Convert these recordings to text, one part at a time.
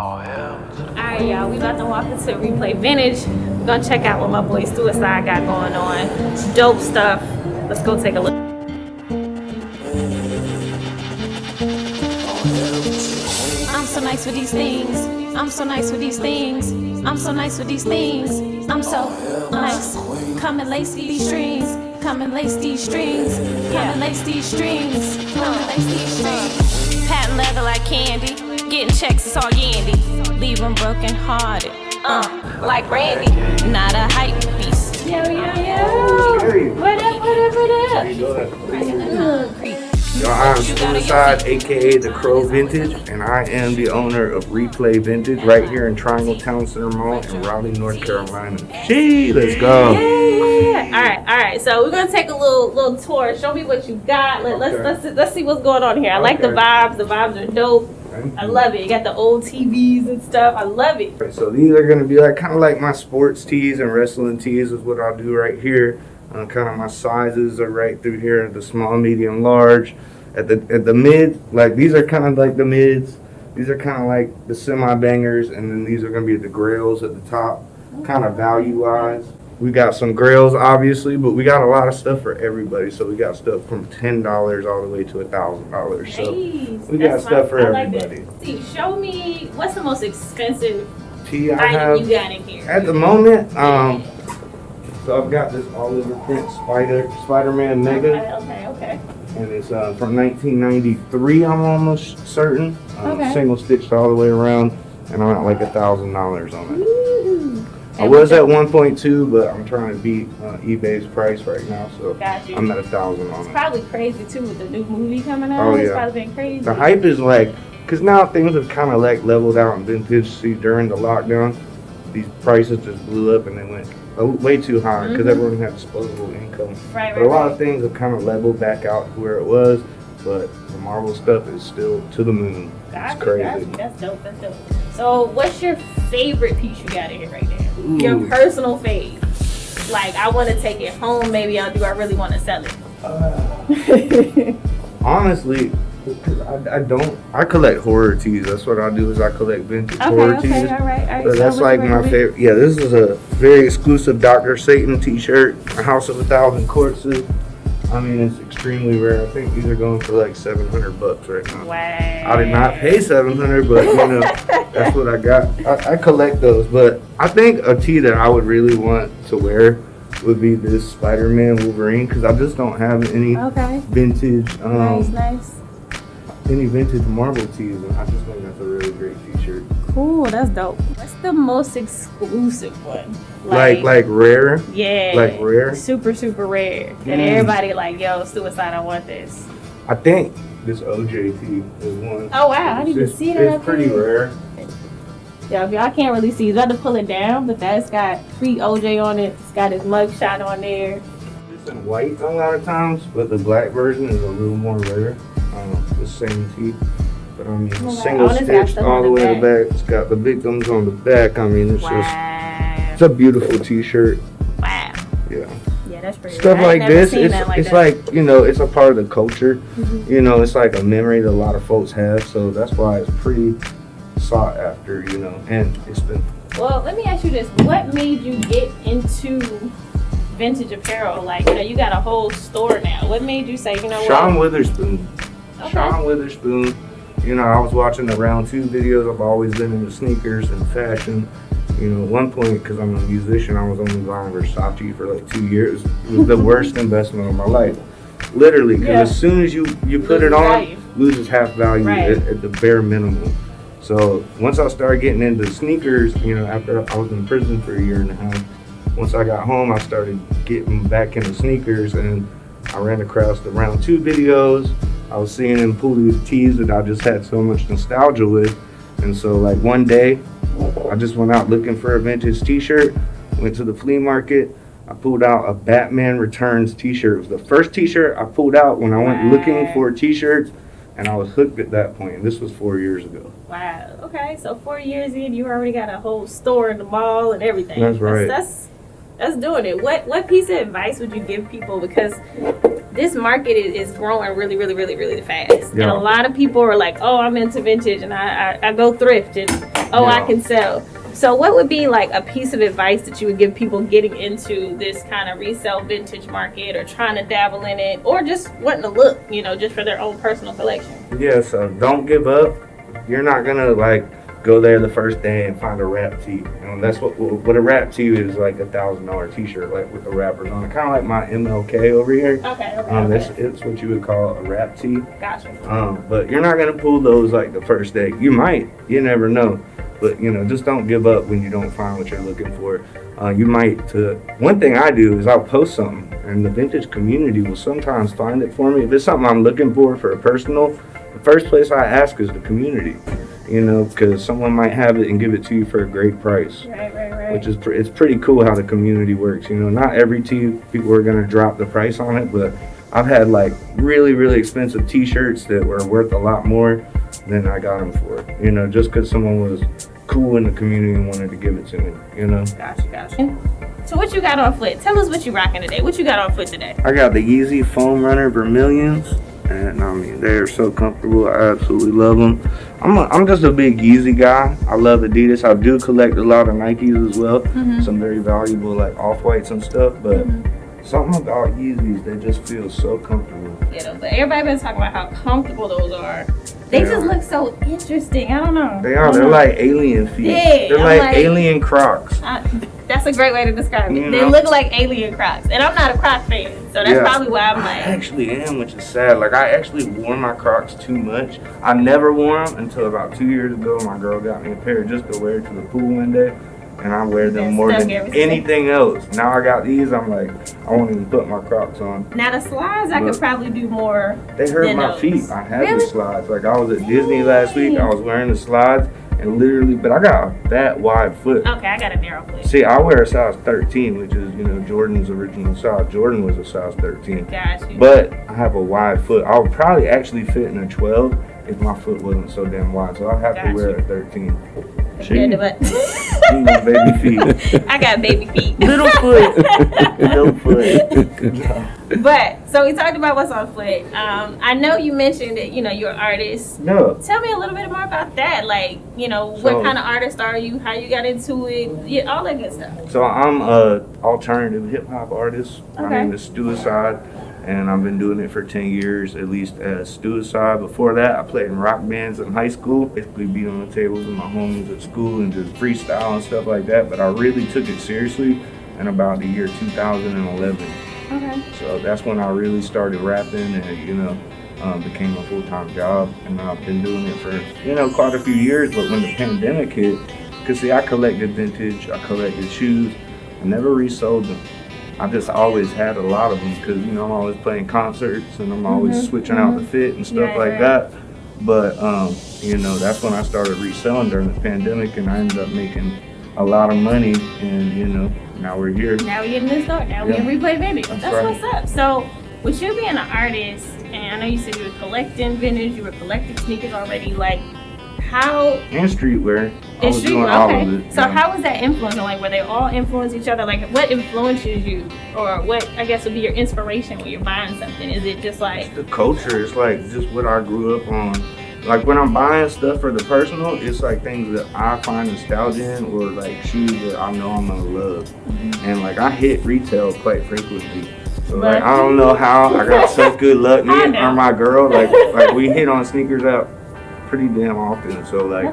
Alright, y'all, we about to walk into Replay Vintage. We're gonna check out what my boy Stuicide got going on. Dope stuff. Let's go take a look. I'm so nice with these things. I'm so nice with these things. I'm so nice with these things. I'm so nice. Come and lace these strings. Come and lace these strings. Come and lace these strings. Come and lace these strings. Patent leather like candy. Getting checks, it's all yandy. Leave them broken hearted. Like Randy. Not a hype beast. Yo. What up? How you doing? Yo, I'm Stuicide, aka The Crow Vintage, and I am the owner of Replay Vintage right here in Triangle Town Center Mall in Raleigh, North Carolina. Let's go. Yeah. All right. So we're gonna take a little tour. Show me what you got. Let's see what's going on here. I like the vibes. The vibes are dope. I love it. You got the old TVs and stuff. I love it. So these are gonna be like kind of like my sports tees and wrestling tees is what I'll do right here. Kind of my sizes are right through here, the small, medium, large. At the mid, like these are kind of like the mids. These are kind of like the semi-bangers, and then these are going to be the grails at the top, kind of value-wise. We got some grails, obviously, but we got a lot of stuff for everybody. So we got stuff from $10 all the way to $1,000. So we got stuff for everybody. See, show me what's the most expensive tee item you got in here. At the moment, so I've got this all-over print Spider-Man Mega. Okay. And it's from 1993, I'm almost certain. Single stitched all the way around, and I'm at like $1,000 on it. Woo. I was at 1.2, but I'm trying to beat eBay's price right now, so I'm at 1,000 on it. It's probably crazy too with the new movie coming out. Oh yeah, it's probably been crazy. The hype is like, cause now things have kind of like leveled out in vintage. See, during the lockdown, these prices just blew up and they went way too high because everyone had disposable income. But a lot of things have kind of leveled back out to where it was, but the Marvel stuff is still to the moon. It's crazy. That's dope. So what's your favorite piece you got in here right now? Ooh. Your personal fave. Like, I want to take it home, maybe I really want to sell it? Honestly, I collect horror tees. That's what I do, is I collect vintage horror tees. All right. So that's like my favorite. Yeah, this is a very exclusive Dr. Satan t-shirt, A House of 1,000 Corpses. I mean, it's extremely rare. I think these are going for like $700 right now. Wow. I did not pay 700, but you know, that's what I got. I collect those, but I think a tee that I would really want to wear would be this Spider-Man Wolverine, because I just don't have any vintage. Nice. Any vintage Marvel tees, and I just think that's a really great t-shirt. Cool, that's dope. What's the most exclusive one? Like rare? Yeah. Like rare? Super rare. And everybody like, yo, Stuicide, I want this. I think this OJT is one. Oh wow, I didn't even see that. It's pretty rare. Yeah, y'all can't really see. You got to pull it down, but that's got free OJ on it. It's got his mugshot on there. It's in white a lot of times, but the black version is a little more rare. The same tee, but I mean, single stitched all the way to the back. It's got the victims on the back. I mean, it's it's a beautiful t-shirt. Wow. Yeah, that's pretty stuff like this. It's like, you know, it's a part of the culture. You know, it's like a memory that a lot of folks have, so that's why it's pretty sought after. You know, and it's been. Well, let me ask you this: what made you get into vintage apparel? Like, you know, you got a whole store now. What made you say, you know what? Sean Witherspoon. Sean Witherspoon. You know, I was watching the Round 2 videos. I've always been into sneakers and fashion. You know, at one point, because I'm a musician, I was only buying Versace for like 2 years. It was the worst investment of my life. Literally, because as soon as you put it on, it loses half value at the bare minimum. So once I started getting into sneakers, you know, after I was in prison for a year and a half, once I got home, I started getting back into sneakers, and I ran across the Round 2 videos. I was seeing him pull these tees that I just had so much nostalgia with. And so like one day, I just went out looking for a vintage t-shirt, went to the flea market. I pulled out a Batman Returns t-shirt. It was the first t-shirt I pulled out when I went looking for t-shirts, and I was hooked at that point. And this was 4 years ago. Wow. Okay, so 4 years in, you already got a whole store in the mall and everything. That's right. That's doing it. What piece of advice would you give people? Because this market is growing really, really, really, really fast. Yeah. And a lot of people are like, oh, I'm into vintage and I go thrift and I can sell. So what would be like a piece of advice that you would give people getting into this kind of resale vintage market or trying to dabble in it or just wanting to look, just for their own personal collection? Yeah, so don't give up. You're not going to like go there the first day and find a rap tee. That's what a rap tee is, like $1,000 T-shirt, like with the rappers on it. Kind of like my MLK over here. Okay. It's what you would call a rap tee. Gotcha. But you're not gonna pull those like the first day. You might. You never know. But just don't give up when you don't find what you're looking for. You might. One thing I do is I'll post something, and the vintage community will sometimes find it for me. If it's something I'm looking for a personal, the first place I ask is the community. Because someone might have it and give it to you for a great price. Right. Which is it's pretty cool how the community works. Not every tee people are gonna drop the price on it, but I've had like really, really expensive T-shirts that were worth a lot more than I got them for. Just because someone was cool in the community and wanted to give it to me. Gotcha. So what you got on foot? Tell us what you rocking today. What you got on foot today? I got the Yeezy Foam Runner Vermilions. And I mean, they're so comfortable. I absolutely love them. I'm just a big Yeezy guy. I love Adidas. I do collect a lot of Nikes as well. Some very valuable like off-whites and stuff. But something about Yeezys, they just feel so comfortable. But everybody been talking about how comfortable those are. They just look so interesting. I don't know. They are. They're like alien feet. Yeah, they're like alien Crocs. That's a great way to describe it. They look like alien Crocs. And I'm not a Croc fan. So that's probably why I'm like. I actually am, which is sad. Like, I actually wore my Crocs too much. I never wore them until about 2 years ago. My girl got me a pair just to wear to the pool one day. And I wear them more than anything else. Now I got these, I'm like, I won't even put my Crocs on. Now the slides, I could probably do more. They hurt my feet. I had the slides. Like, I was at Disney last week. I was wearing the slides. And literally, but I got a that wide foot. Okay, I got a narrow foot. See, I wear a size 13, which is, Jordan's original size. Jordan was a size 13. Got you. But I have a wide foot. I would probably actually fit in a 12 if my foot wasn't so damn wide. So I'll have to wear a 13. Baby feet. I got baby feet. Little foot. But so we talked about what's on foot. I know you mentioned that you're an artist. No. Tell me a little bit more about that. Like what kind of artist are you? How you got into it? All that good stuff. So I'm a alternative hip hop artist. Okay. My name is Stuicide. And I've been doing it for 10 years, at least as Stuicide. Before that, I played in rock bands in high school. Basically beat on the tables with my homies at school and just freestyle and stuff like that. But I really took it seriously in about the year 2011. Okay. So that's when I really started rapping and, became a full-time job. And I've been doing it for, quite a few years. But when the pandemic hit, because see, I collected vintage, I collected shoes. I never resold them. I just always had a lot of them because, I'm always playing concerts and I'm always switching out the fit and stuff like that. But, that's when I started reselling during the pandemic and I ended up making a lot of money and, now we're here. Now we're getting this start. Now we can replay vintage. That's right. What's up. So with you being an artist, and I know you said you were collecting vintage, you were collecting sneakers already, like how and streetwear. I was doing all of it. So how was that influencing? Like, were they all influence each other? Like, what influences you, or what I guess would be your inspiration when you're buying something? Is it just like it's the culture? It's like just what I grew up on. Like when I'm buying stuff for the personal, it's like things that I find nostalgia in, or like shoes that I know I'm gonna love. And like I hit retail quite frequently. So like I don't know how I got such good luck. Me or my girl, like we hit on sneakers out pretty damn often, so like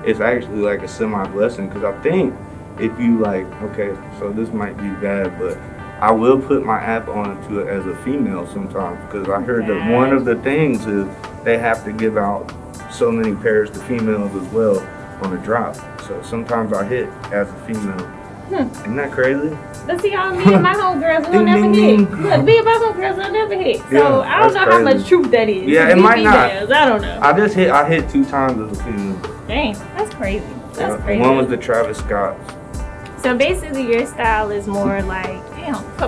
it's actually like a semi blessing because I think if you like, okay, so this might be bad, but I will put my app onto it as a female sometimes because I heard that one of the things is they have to give out so many pairs to females as well on a drop. So sometimes I hit as a female. Isn't that crazy? But see, all me and my homegirls will never hit. Look, me and my homegirls will never hit. So I don't know how much truth that is. Yeah, it might not. I don't know. I hit 2 times as a female. Dang, that's crazy. That's crazy. One was the Travis Scott. So basically, your style is more like,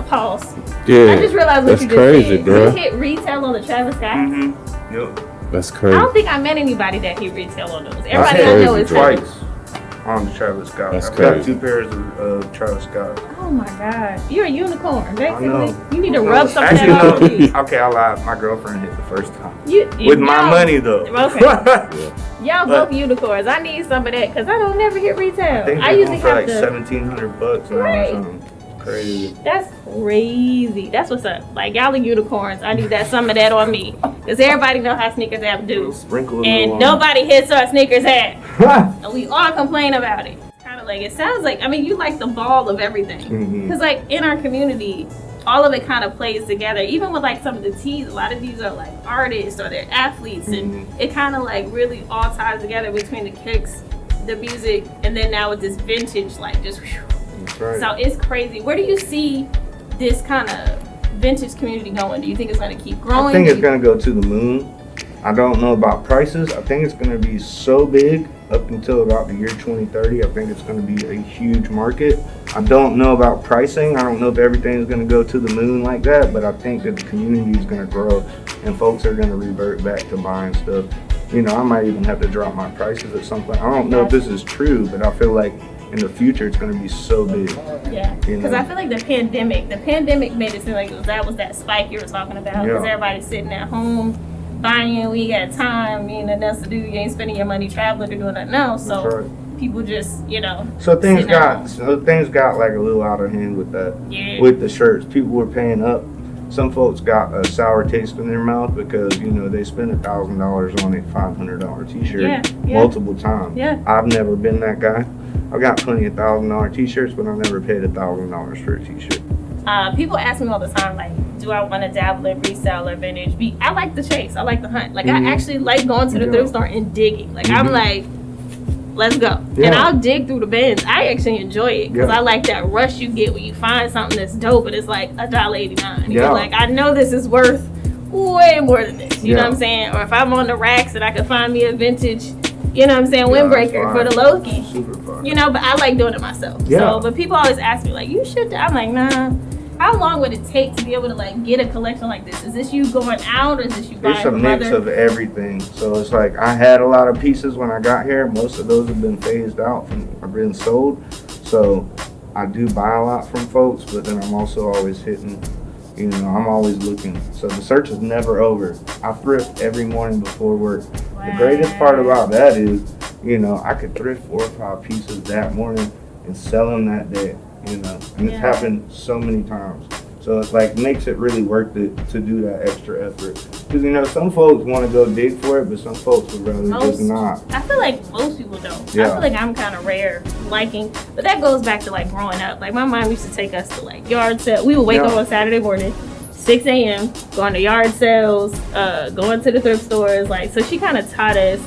pause. Yeah, I just realized what you just crazy, said. bro. You hit retail on the Travis Scott. Yep. That's crazy. I don't think I met anybody that hit retail on those. Everybody I know is twice. on the Travis Scott. That's I've got crazy. 2 pairs of Travis Scott. Oh my God, you're a unicorn. I know. Basically, you need to rub some of Actually, that off no. me. Okay, I lied. My girlfriend hit the first time. With My money though. Okay. Y'all But- both unicorns. I need some of that because I don't never hit retail. I think I they're usually going for have like to. $1,700 now Right. or something. Crazy. That's crazy. That's what's up. Like y'all are unicorns. I need some of that on me because everybody know how sneakers app do, Sprinkle and nobody hits our sneakers app, and we all complain about it. Kind of like it sounds like. I mean, you like the ball of everything because like in our community, all of it kind of plays together. Even with like some of the tees, a lot of these are like artists or they're athletes, and it kind of like really all ties together between the kicks, the music, and then now with this vintage, like just. Whew. Right. So it's crazy. Where do you see this kind of vintage community going? Do you think it's going to keep growing? I think it's going to go to the moon. I don't know about prices. I think it's going to be so big up until about the year 2030. I think it's going to be a huge market. I don't know about pricing. I don't know if everything is going to go to the moon like that, but I think that the community is going to grow and folks are going to revert back to buying stuff. You know, I might even have to drop my prices at some point. I don't know if this is true, but I feel like in the future it's going to be so big. Yeah, because I feel like the pandemic made it seem like that was that spike you were talking about. Because everybody's sitting at home buying, we got time, you ain't nothing else to do, you ain't spending your money traveling or doing nothing else. So people just, you know. So things got like a little out of hand with that. Yeah. With the shirts, people were paying up. Some folks got a sour taste in their mouth because, you know, they spent $1,000 on a $500 T-shirt multiple times. Yeah. I've never been that guy. I got plenty of $1,000 T-shirts, but I never paid $1,000 for a T-shirt. People ask me all the time, like, do I want to dabble in resale or vintage? I like the chase. I like the hunt. Like, I actually like going to the thrift store and digging. Like, I'm like, let's go. Yeah. And I'll dig through the bins. I actually enjoy it because I like that rush you get when you find something that's dope, but it's like $1.89. You're like, I know this is worth way more than this. You know what I'm saying? Or if I'm on the racks and I can find me a vintage, you know what I'm saying, windbreaker for the Loki. Super fun. You know, but I like doing it myself. Yeah. So, but people always ask me, like, you should. I'm like, nah. How long would it take to be able to like get a collection like this? Is this you going out or is this you buying from other? It's a mix of everything. So it's like I had a lot of pieces when I got here. Most of those have been phased out and have been sold. So I do buy a lot from folks, but then I'm also always hitting, you know, I'm always looking. So the search is never over. I thrift every morning before work. Wow. The greatest part about that is, you know, I could thrift 4 or 5 pieces that morning and sell them that day. You know, and it's happened so many times. So it's like makes it really worth it to do that extra effort. Because you know, some folks want to go dig for it, but some folks would rather just not. I feel like most people don't. I feel like I'm kind of rare liking, but that goes back to like growing up. Like my mom used to take us to like yard sales. We would wake up on Saturday morning, 6 a.m., going to yard sales, going to the thrift stores. Like so, she kind of taught us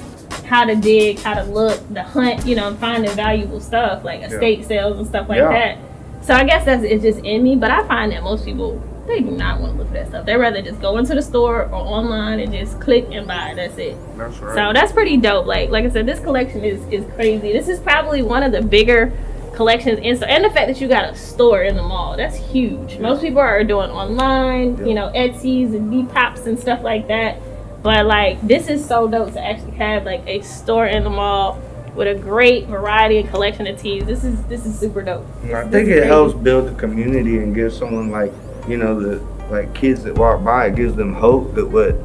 how to dig, how to look, the hunt, you know, and finding valuable stuff like estate sales and stuff like that. So I guess it's just in me, but I find that most people, they do not want to look for that stuff. They'd rather just go into the store or online and just click and buy. That's it. That's right. So that's pretty dope. Like I said, this collection is crazy. This is probably one of the bigger collections and the fact that you got a store in the mall, that's huge. Most people are doing online, you know, Etsy's and Depop's and stuff like that. But like this is so dope to actually have like a store in the mall with a great variety and collection of tees. This is super dope. I think it helps build the community and give someone like, you know, the like kids that walk by, it gives them hope that what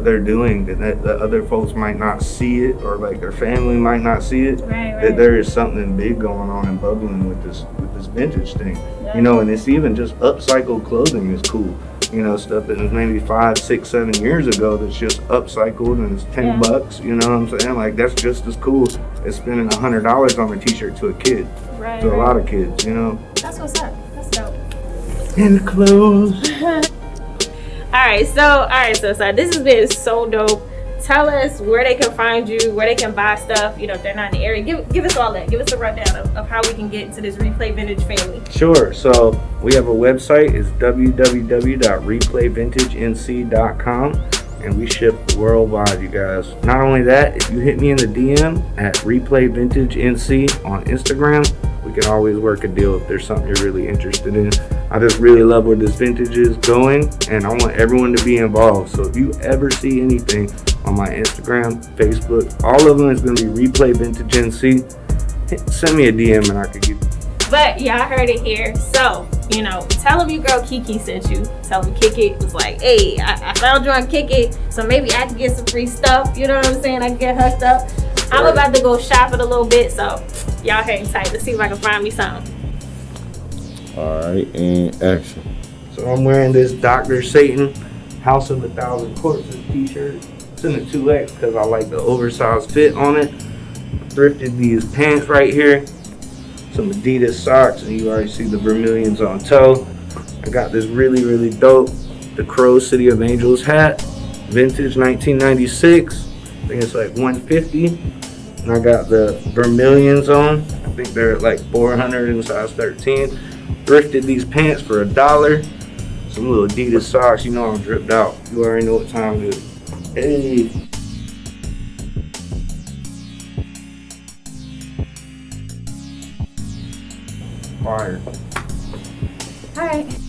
they're doing, that the other folks might not see it, or like their family might not see it. Right. That there is something big going on and bubbling with this vintage thing. You know, and it's even just upcycled clothing is cool. You know, stuff that was maybe 5, 6, 7 years ago that's just upcycled and it's $10. You know what I'm saying? Like that's just as cool as spending $100 on a T-shirt to a kid. Right. To a lot of kids, you know. That's what's up. That's dope. And clothes. All right, so this has been so dope. Tell us where they can find you, where they can buy stuff, you know, if they're not in the area. Give us all that. Give us a rundown of how we can get into this Replay Vintage family. Sure. So we have a website. It's www.replayvintagenc.com, and we ship worldwide, you guys. Not only that, if you hit me in the DM at replayvintagenc on Instagram, we can always work a deal if there's something you're really interested in. I just really love where this vintage is going, and I want everyone to be involved. So if you ever see anything on my Instagram, Facebook, all of them is going to be Replay Vintage NC. Send me a DM and I could give you. But y'all heard it here. So, you know, tell them your girl Kiki sent you. Tell them Kickit was like, hey, I found you on Kickit, so maybe I can get some free stuff. You know what I'm saying? I can get her stuff. I'm about to go shop it a little bit, so y'all hang tight. Let's see if I can find me something. All right, and action. So I'm wearing this Dr. Satan House of 1,000 Corpses t-shirt. It's in a 2X because I like the oversized fit on it. Thrifted these pants right here. Some Adidas socks, and you already see the vermilions on toe. I got this really dope, the Crow City of Angels hat, vintage 1996. I think it's like $150. And I got the vermilions on. I think they're like $400 in size 13. Thrifted these pants for $1. Some little Adidas socks. You know I'm dripped out. You already know what time it is. Hey. Fire. All right.